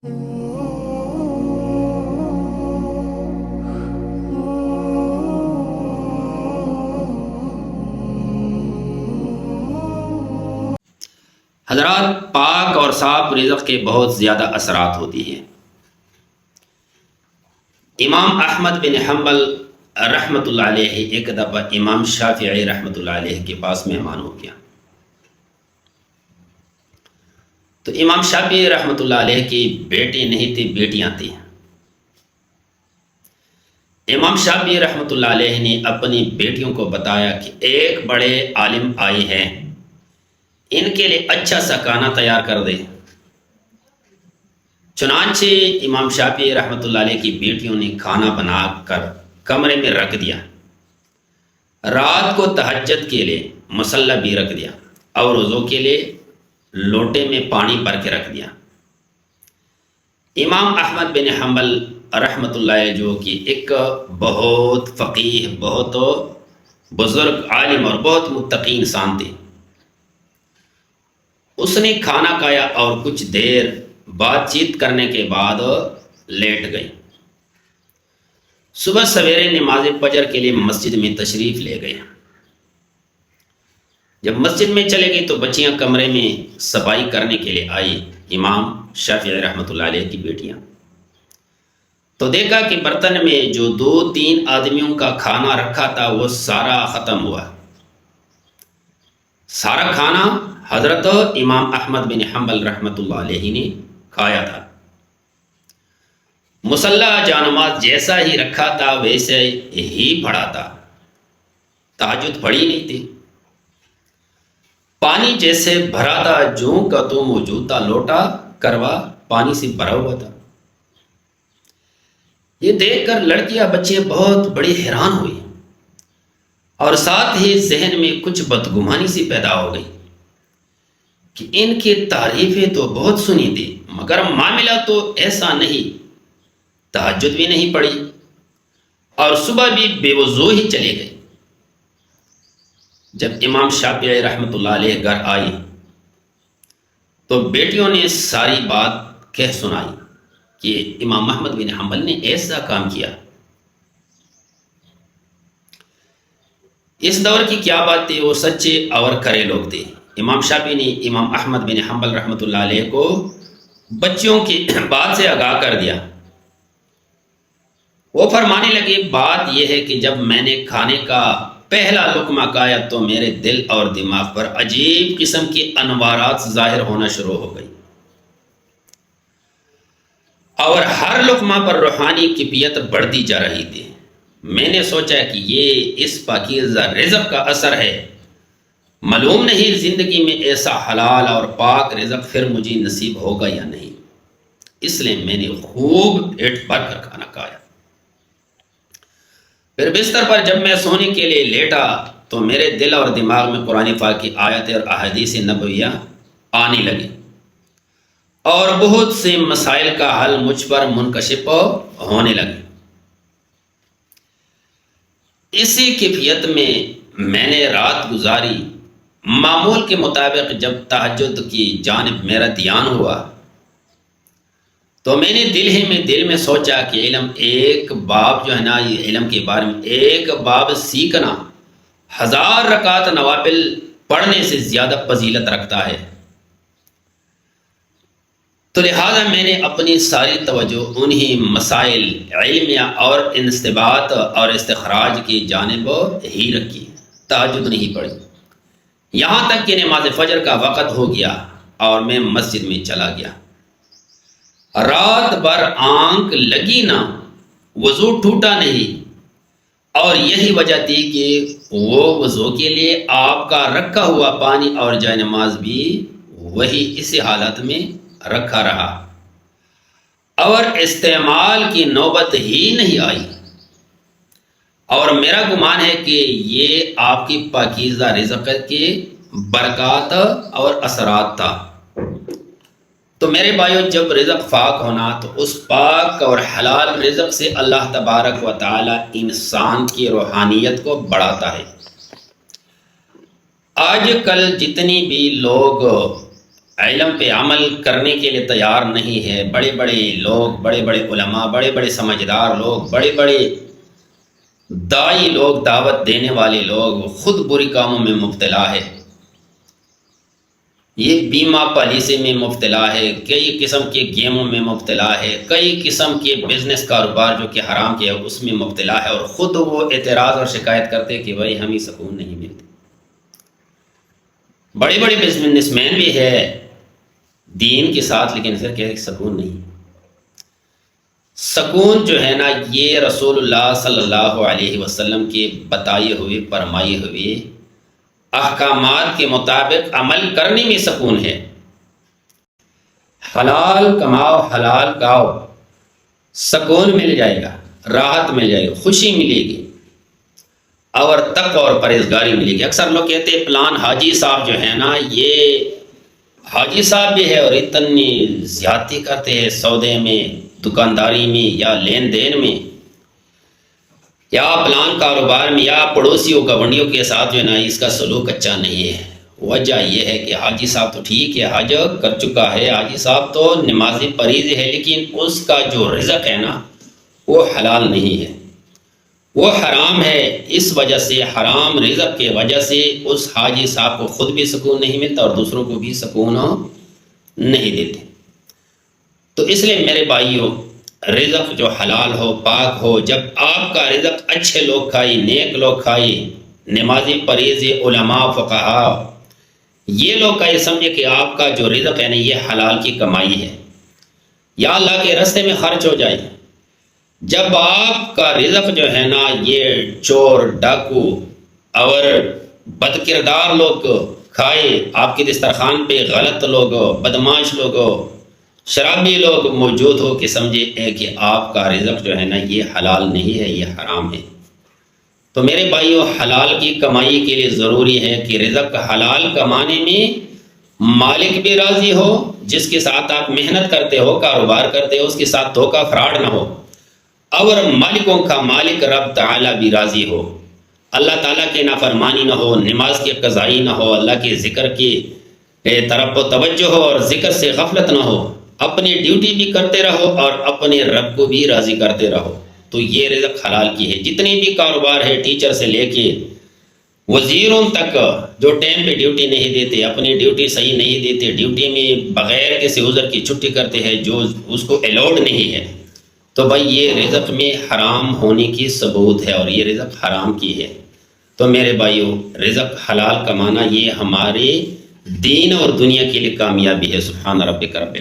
حضرات، پاک اور صاف رزق کے بہت زیادہ اثرات ہوتی ہیں۔ امام احمد بن حنبل رحمۃ اللہ علیہ ایک دفعہ امام شافعی رحمۃ اللہ علیہ کے پاس مہمان ہو گیا، تو امام شافعی رحمۃ اللہ علیہ کی بیٹے نہیں تھے، بیٹیاں تھیں۔ امام شافعی رحمۃ اللہ علیہ نے اپنی بیٹیوں کو بتایا کہ ایک بڑے عالم آئے ہیں، ان کے لیے اچھا سا کھانا تیار کر دے۔ چنانچہ امام شافعی رحمۃ اللہ علیہ کی بیٹیوں نے کھانا بنا کر کمرے میں رکھ دیا، رات کو تہجد کے لیے مصلی بھی رکھ دیا اور وضو کے لیے لوٹے میں پانی بھر کے رکھ دیا۔ امام احمد بن حنبل رحمۃ اللہ علیہ جو کہ ایک بہت فقیہ، بہت بزرگ عالم اور بہت متقی انسان تھے، اس نے کھانا کھایا اور کچھ دیر بات چیت کرنے کے بعد لیٹ گئی۔ صبح سویرے نماز فجر کے لیے مسجد میں تشریف لے گئے۔ جب مسجد میں چلے گئی تو بچیاں کمرے میں صفائی کرنے کے لیے آئی، امام شافعی رحمۃ اللہ علیہ کی بیٹیاں، تو دیکھا کہ برتن میں جو 2-3 آدمیوں کا کھانا رکھا تھا وہ سارا ختم ہوا۔ سارا کھانا حضرت امام احمد بن حنبل رحمۃ اللہ علیہ نے کھایا تھا۔ مصلی جانماز جیسا ہی رکھا تھا ویسے ہی پڑا تھا، تہجد پڑھی نہیں تھی۔ پانی جیسے بھرا تھا، جو کا تو موجود تھا، لوٹا کروا پانی سے بھرا ہوا تھا۔ یہ دیکھ کر لڑکیاں بچے بہت بڑی حیران ہوئی اور ساتھ ہی ذہن میں کچھ بدگمانی سی پیدا ہو گئی کہ ان کی تعریفیں تو بہت سنی تھی، مگر معاملہ تو ایسا نہیں، تہجد بھی نہیں پڑھی اور صبح بھی بے وضو ہی چلے گئے۔ جب امام شافعی رحمۃ اللہ علیہ گھر آئی تو بیٹیوں نے ساری بات کہہ سنائی کہ امام احمد بن حنبل نے ایسا کام کیا۔ اس دور کی کیا بات تھی، وہ سچے اور کھرے لوگ تھے۔ امام شافعی نے امام احمد بن حنبل رحمۃ اللہ علیہ کو بچیوں کی بات سے آگاہ کر دیا۔ وہ فرمانے لگے، بات یہ ہے کہ جب میں نے کھانے کا پہلا لقمہ کھایا تو میرے دل اور دماغ پر عجیب قسم کی انوارات ظاہر ہونا شروع ہو گئی اور ہر لقمہ پر روحانی کیفیت بڑھتی جا رہی تھی۔ میں نے سوچا کہ یہ اس پاکیزہ رزق کا اثر ہے، معلوم نہیں زندگی میں ایسا حلال اور پاک رزق پھر مجھے نصیب ہوگا یا نہیں، اس لیے میں نے خوب پیٹ بھر کر کھانا کھایا۔ پھر بستر پر جب میں سونے کے لیے لیٹا تو میرے دل اور دماغ میں قرآن پاک کی آیتیں اور احادیث نبویہ آنے لگی اور بہت سے مسائل کا حل مجھ پر منکشف ہونے لگے۔ اسی کیفیت میں نے رات گزاری۔ معمول کے مطابق جب تہجد کی جانب میرا دھیان ہوا تو میں نے دل میں سوچا کہ علم ایک باب جو ہے نا، یہ علم کے بارے میں ایک باب سیکھنا 1000 رکعت نوافل پڑھنے سے زیادہ فضیلت رکھتا ہے۔ تو لہٰذا میں نے اپنی ساری توجہ انہی مسائل علمیہ اور انستباط اور استخراج کی جانب ہی رکھی، تہجد نہیں پڑھی، یہاں تک کہ نماز فجر کا وقت ہو گیا اور میں مسجد میں چلا گیا۔ رات بھر آنکھ لگی نہ، وضو ٹوٹا نہیں، اور یہی وجہ تھی کہ وہ وضو کے لیے آپ کا رکھا ہوا پانی اور جائے نماز بھی وہی اسی حالت میں رکھا رہا اور استعمال کی نوبت ہی نہیں آئی، اور میرا گمان ہے کہ یہ آپ کی پاکیزہ رزق کے برکات اور اثرات تھا۔ تو میرے بھائیو، جب رزق پاک ہونا تو اس پاک اور حلال رزق سے اللہ تبارک و تعالی انسان کی روحانیت کو بڑھاتا ہے۔ آج کل جتنی بھی لوگ علم پہ عمل کرنے کے لیے تیار نہیں ہے، بڑے بڑے لوگ، بڑے بڑے علماء، بڑے بڑے سمجھدار لوگ، بڑے بڑے دائی لوگ، دعوت دینے والے لوگ خود بری کاموں میں مبتلا ہے، یہ بیمہ پالیسی میں مبتلا ہے، کئی قسم کے گیموں میں مبتلا ہے، کئی قسم کے بزنس کاروبار جو کہ حرام کے ہے اس میں مبتلا ہے، اور خود وہ اعتراض اور شکایت کرتے کہ بھائی ہمیں سکون نہیں ملتی۔ بڑے بڑے بزنس مین بھی ہے دین کے ساتھ، لیکن پھر کہ سکون نہیں۔ سکون جو ہے نا یہ رسول اللہ صلی اللہ علیہ وسلم کے بتائے ہوئے، فرمائے ہوئے احکامات کے مطابق عمل کرنے میں سکون ہے۔ حلال کماؤ، حلال کھاؤ، سکون مل جائے گا، راحت مل جائے گی، خوشی ملے گی، اور تقوی اور پرہیزگاری ملے گی۔ اکثر لوگ کہتے ہیں فلان حاجی صاحب جو ہے نا یہ حاجی صاحب بھی ہے اور اتنی زیادتی کرتے ہیں سودے میں، دکانداری میں، یا لین دین میں، یا پلان کاروبار میں، یا پڑوسیوں گاونڈیوں کے ساتھ جو ہے نا اس کا سلوک اچھا نہیں ہے۔ وجہ یہ ہے کہ حاجی صاحب تو ٹھیک ہے، حج کر چکا ہے، حاجی صاحب تو نمازی پریز ہے، لیکن اس کا جو رزق ہے نا وہ حلال نہیں ہے، وہ حرام ہے۔ اس وجہ سے حرام رزق کے وجہ سے اس حاجی صاحب کو خود بھی سکون نہیں ملتا اور دوسروں کو بھی سکون نہیں دیتے۔ تو اس لیے میرے بھائیوں، رزق جو حلال ہو، پاک ہو، جب آپ کا رزق اچھے لوگ کھائے، نیک لوگ کھائے، نمازی پریز علماء فقہا یہ لوگ کہے سمجھے کہ آپ کا جو رزق ہے نا یہ حلال کی کمائی ہے، یا اللہ کے راستے میں خرچ ہو جائے۔ جب آپ کا رزق جو ہے نا یہ چور، ڈاکو اور بد کردار لوگ کھائے، آپ کے دسترخوان پہ غلط لوگ، بدماش لوگ، شرابی لوگ موجود ہو، کہ سمجھے کہ آپ کا رزق جو ہے نا یہ حلال نہیں ہے، یہ حرام ہے۔ تو میرے بھائیوں، حلال کی کمائی کے لیے ضروری ہے کہ رزق حلال کمانے میں مالک بھی راضی ہو، جس کے ساتھ آپ محنت کرتے ہو، کاروبار کرتے ہو، اس کے ساتھ دھوکہ فراڈ نہ ہو، اور مالکوں کا مالک رب تعالیٰ بھی راضی ہو، اللہ تعالیٰ کی نافرمانی نہ ہو، نماز کی قضائی نہ ہو، اللہ کے ذکر کی طرف توجہ ہو اور ذکر سے غفلت نہ ہو، اپنی ڈیوٹی بھی کرتے رہو اور اپنے رب کو بھی راضی کرتے رہو، تو یہ رزق حلال کی ہے۔ جتنے بھی کاروبار ہے، ٹیچر سے لے کے وزیروں تک، جو ٹائم پہ ڈیوٹی نہیں دیتے، اپنی ڈیوٹی صحیح نہیں دیتے، ڈیوٹی میں بغیر کسی عذر کی چھٹی کرتے ہیں جو اس کو الاؤڈ نہیں ہے، تو بھائی یہ رزق میں حرام ہونے کی ثبوت ہے اور یہ رزق حرام کی ہے۔ تو میرے بھائیوں، رزق حلال کمانا یہ ہمارے دین اور دنیا کے لیے کامیابی ہے۔ سبحان ربک رب